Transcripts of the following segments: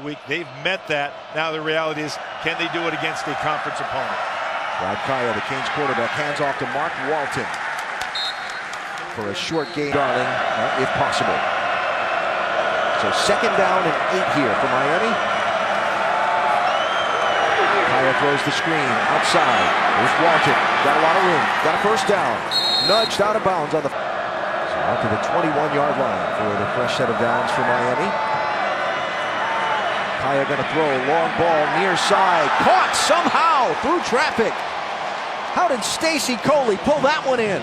week. They've met that. Now the reality is, can they do it against a conference opponent? Brad Kaya, the Canes quarterback, hands off to Mark Walton for a short gain, darling, if possible. So 2nd down and 8 here for Miami. Kaya throws the screen outside. There's Walton. Got a lot of room. Got a 1st down. Nudged out of bounds on the... So out to the 21-yard line for the fresh set of downs for Miami. Kaya going to throw a long ball near side. Caught somehow through traffic. How did Stacy Coley pull that one in?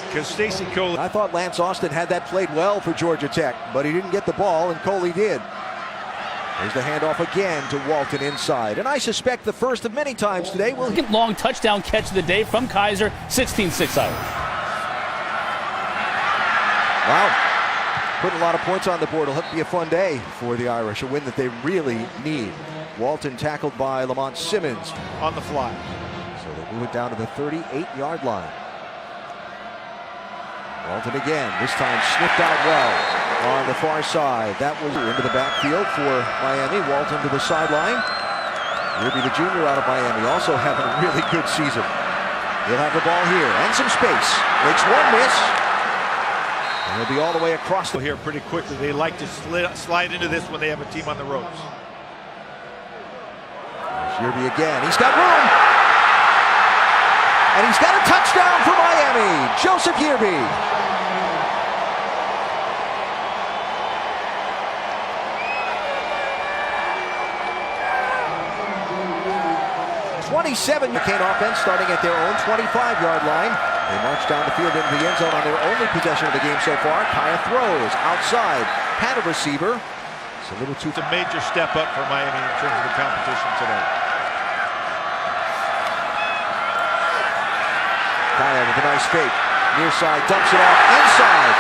Because Stacy Coley... I thought Lance Austin had that played well for Georgia Tech, but he didn't get the ball, and Coley did. There's the handoff again to Walton inside, and I suspect the first of many times today will... Long touchdown catch of the day from Kaiser, 16-6 Irish. Wow. Putting a lot of points on the board. It'll be a fun day for the Irish, a win that they really need. Walton tackled by Lamont Simmons. On the fly. So they move it down to the 38-yard line. Walton again, this time sniffed out well on the far side. That was into the backfield for Miami. Walton to the sideline. Ruby the junior out of Miami, also having a really good season. He'll have the ball here and some space. Makes one miss. And he'll be all the way across the... Here pretty quickly. They like to slide into this when they have a team on the ropes. There's Ruby again. He's got room. And he's got a touchdown for Miami. Joseph Yearby. 27. McCain offense starting at their own 25-yard line. They march down the field into the end zone on their only possession of the game so far. Kaya throws outside. Had a receiver. It's a little too... It's a major step up for Miami in terms of the competition today. Kaya with a nice fake. Near side, dumps it off inside.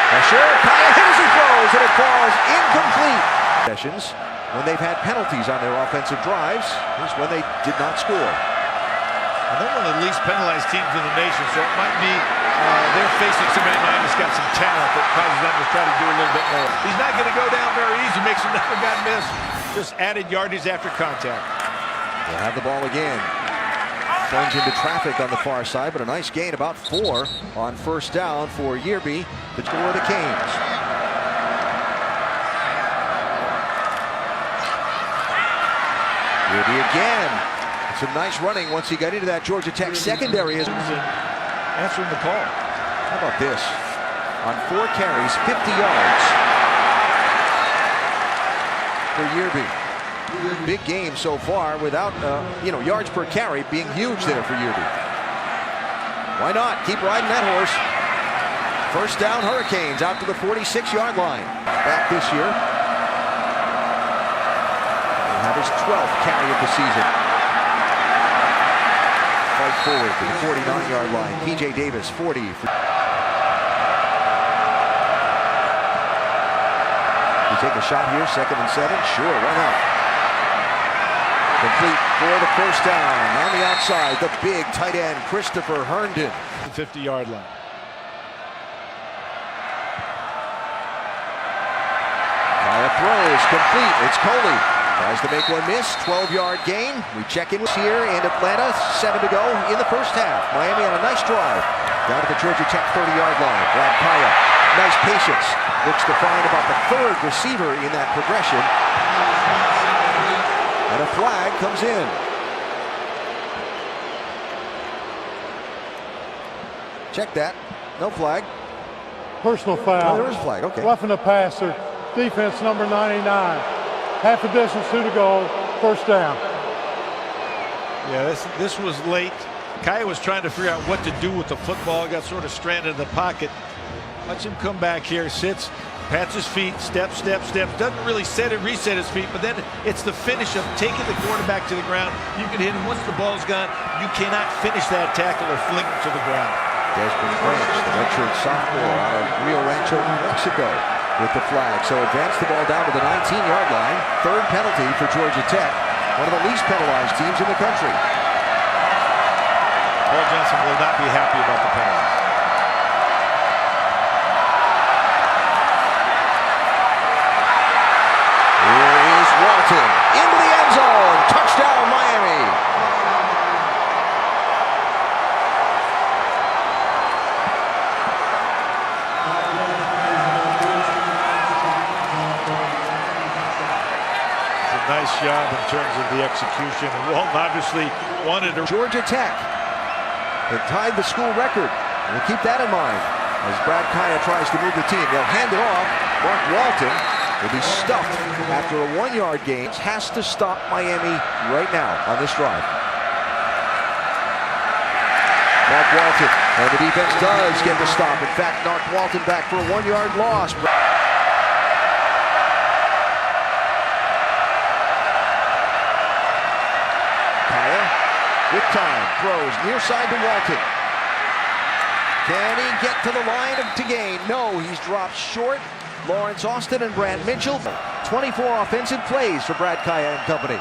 And sure, Kaya hit as he throws, and it falls incomplete. Sessions, when they've had penalties on their offensive drives, is when they did not score. And they're one of the least penalized teams in the nation, so it might be they're facing somebody that's got some talent that causes them to try to do a little bit more. He's not going to go down very easy, makes another guy miss. Just added yardage after contact. They'll have the ball again. Plunge into traffic on the far side, but a nice gain, about 4 on 1st down for Yearby, the score of the Canes. Yearby again. Some nice running once he got into that Georgia Tech secondary. Answering the call. How about this? On 4 carries, 50 yards for Yearby. Big game so far without, yards per carry being huge there for Yearby. Why not? Keep riding that horse. 1st down Hurricanes out to the 46-yard line. Back this year. He'll have his 12th carry of the season. Fight forward to the 49-yard line. P.J. Davis, 40. You take a shot here, 2nd and 7? Sure, why not? Complete for the 1st down. On the outside, the big tight end, Christopher Herndon. The 50-yard line. Kaya throws, complete. It's Coley. Tries to make one miss. 12-yard gain. We check in here in Atlanta. 7 to go in the 1st half. Miami on a nice drive. Down to the Georgia Tech 30-yard line. Brad Kaya. Nice patience. Looks to find about the 3rd receiver in that progression. And a flag comes in. Check that. No flag. Personal foul. Oh, there is a flag. Okay. Roughing the passer. Defense number 99. Half a distance to the goal. 1st down. Yeah, this was late. Kaya was trying to figure out what to do with the football. Got sort of stranded in the pocket. Watch him come back here. Sits. Pats his feet, step. Doesn't really set and reset his feet, but then it's the finish of taking the quarterback to the ground. You can hit him once the ball's gone. You cannot finish that tackle or fling him to the ground. Desmond Branch, the redshirt sophomore out of Rio Rancho, New Mexico, with the flag. So advance the ball down to the 19-yard line. 3rd penalty for Georgia Tech, one of the least penalized teams in the country. Paul Johnson will not be happy about the penalty. Nice job in terms of the execution. And Walton obviously wanted to. Georgia Tech had tied the school record. We'll keep that in mind as Brad Kaya tries to move the team. They'll hand it off. Mark Walton will be stuffed after a 1-yard gain. Has to stop Miami right now on this drive. Mark Walton, and the defense does get the stop. In fact, knocked Walton back for a 1-yard loss. Kaya with time, throws near side to Walton. Can he get to the line to gain? No, he's dropped short. Lawrence Austin and Brad Mitchell. 24 offensive plays for Brad Kaya and company.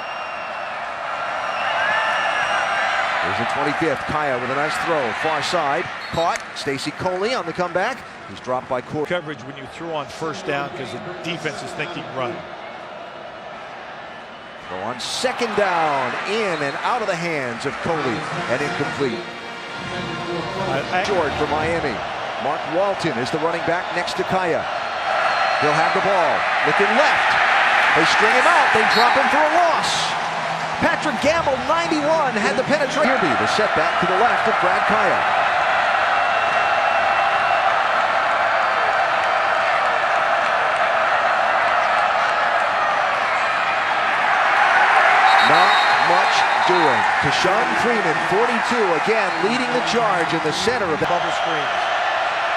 Here's the 25th. Kaya with a nice throw. Far side. Caught. Stacy Coley on the comeback. He's dropped by Corey. Coverage when you throw on first down because the defense is thinking run. Throw on second down. In and out of the hands of Coley. And incomplete. Short for Miami. Mark Walton is the running back next to Kaya. He'll have the ball. Looking left. They string him out. They drop him for a loss. Patrick Gamble, 91, had the penetration. Kirby, the setback to the left of Brad Kaya. Not much doing. Tashawn Freeman, 42, again leading the charge in the center of the bubble screen.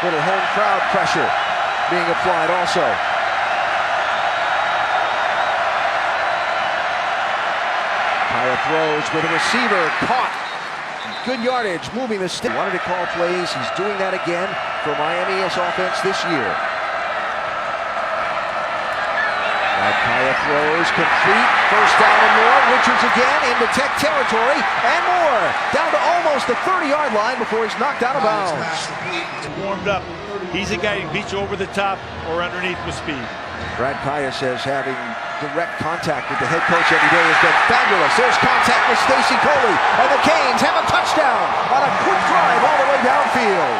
Little home crowd pressure being applied also. Kaya throws with a receiver, caught. Good yardage, moving the stick. Wanted to call plays, he's doing that again for Miami's offense this year. Now Kaya throws, complete, first down and more. Richards again into Tech territory, and more. Down to almost the 30-yard line before he's knocked out of bounds. Warmed up. He's a guy who beats you over the top or underneath with speed. Brad Kaya says having direct contact with the head coach every day has been fabulous. There's contact with Stacy Coley, and the Canes have a touchdown on a quick drive all the way downfield.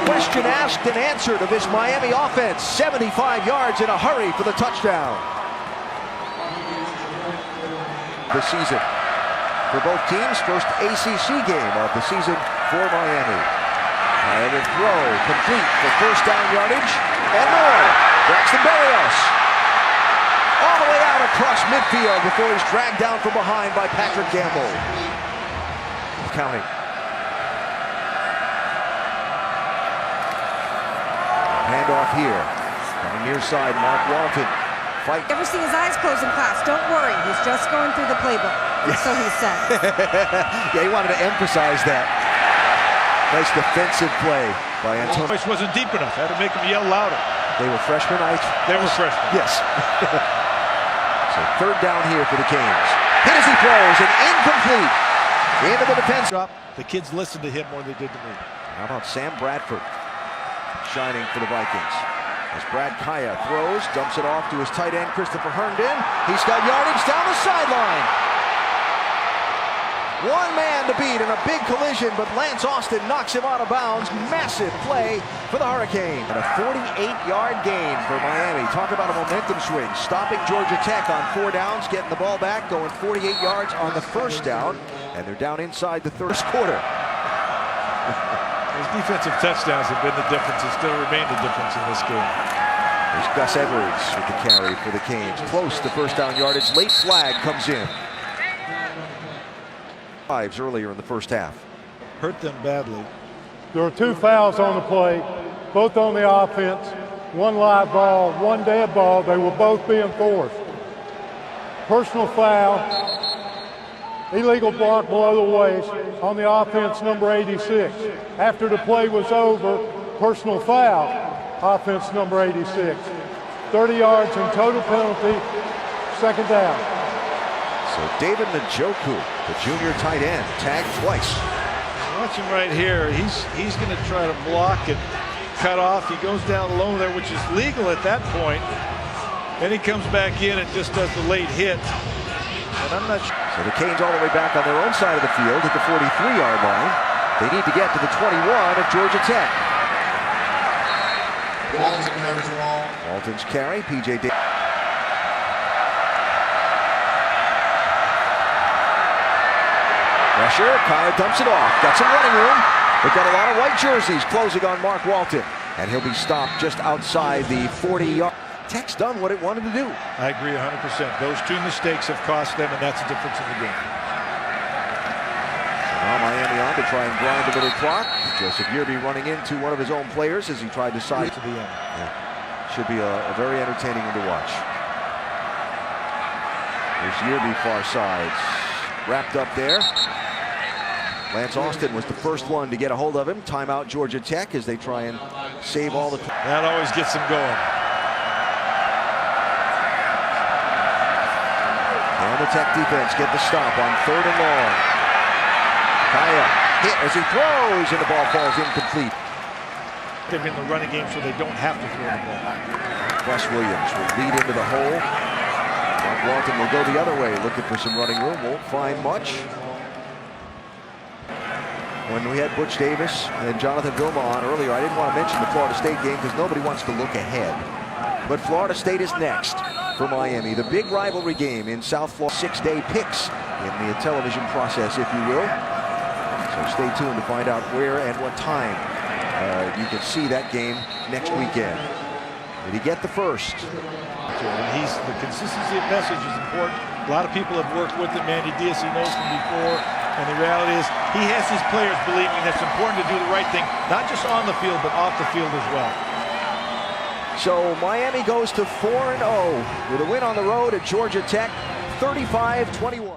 Question asked and answered of this Miami offense. 75 yards in a hurry for the touchdown. This season. For both teams, first ACC game of the season for Miami. And a throw complete for first down yardage and more. Braxton Berrios all the way out across midfield before he's dragged down from behind by Patrick Gamble. Counting. Handoff here. On the near side, Mark Walton. Fight. Ever see his eyes closed in class? Don't worry, he's just going through the playbook. So he said. Yeah, he wanted to emphasize that. Nice defensive play by Antonio. Voice wasn't deep enough. Had to make him yell louder. They were freshmen. They were freshmen. Yes. So third down here for the Canes. Hit as he throws and incomplete. Into the defense. The kids listened to him more than they did to me. How about Sam Bradford shining for the Vikings? As Brad Kaya throws, dumps it off to his tight end, Christopher Herndon. He's got yardage down the sideline. One man to beat in a big collision, but Lance Austin knocks him out of bounds. Massive play for the Hurricane. And a 48-yard gain for Miami. Talk about a momentum swing. Stopping Georgia Tech on 4 downs, getting the ball back, going 48 yards on the first down. And they're down inside the first quarter. His defensive touchdowns have been the difference and still remain the difference in this game. There's Gus Edwards with the carry for the Canes. Close to first down yardage. Late flag comes in. Fives earlier in the first half. Hurt them badly. There are 2 fouls on the play, both on the offense. 1 live ball, 1 dead ball. They will both be enforced. Personal foul, illegal block below the waist on the offense, number 86. After the play was over, personal foul, offense number 86. 30 yards in total penalty, second down. So David Njoku, the junior tight end, tagged twice. Watch him right here. He's going to try to block and cut off. He goes down low there, which is legal at that point. Then he comes back in and just does the late hit. And I'm not sure. So the Canes all the way back on their own side of the field at the 43-yard line. They need to get to the 21 of Georgia Tech. Walton's carry, P.J. Davis. Pressure, Kaya dumps it off. Got some running room. They've got a lot of white jerseys closing on Mark Walton. And he'll be stopped just outside the 40-yard. Tech's done what it wanted to do. I agree 100%. Those two mistakes have cost them, and that's the difference in the game. Now Miami on to try and grind the middle clock. Joseph Yearby running into one of his own players as he tried to side to the end. Yeah. Should be a very entertaining one to watch. There's Yearby far sides. Wrapped up there. Lance Austin was the first one to get a hold of him. Timeout Georgia Tech as they try and save all the... That always gets them going. And the Tech defense get the stop on 3rd and long. Kaya hit as he throws, and the ball falls incomplete. They've been in the running game so they don't have to throw the ball. Wes Williams will lead into the hole. Mark Walton will go the other way, looking for some running room. Won't find much. When we had Butch Davis and Jonathan Vilma on earlier, I didn't want to mention the Florida State game because nobody wants to look ahead. But Florida State is next for Miami. The big rivalry game in South Florida. 6-day picks in the television process, if you will. So stay tuned to find out where and what time you can see that game next weekend. Did he get the first? And the consistency of message is important. A lot of people have worked with him. Manny Diaz, he knows from before. And the reality is he has his players believing that it's important to do the right thing, not just on the field, but off the field as well. So Miami goes to 4-0 with a win on the road at Georgia Tech, 35-21.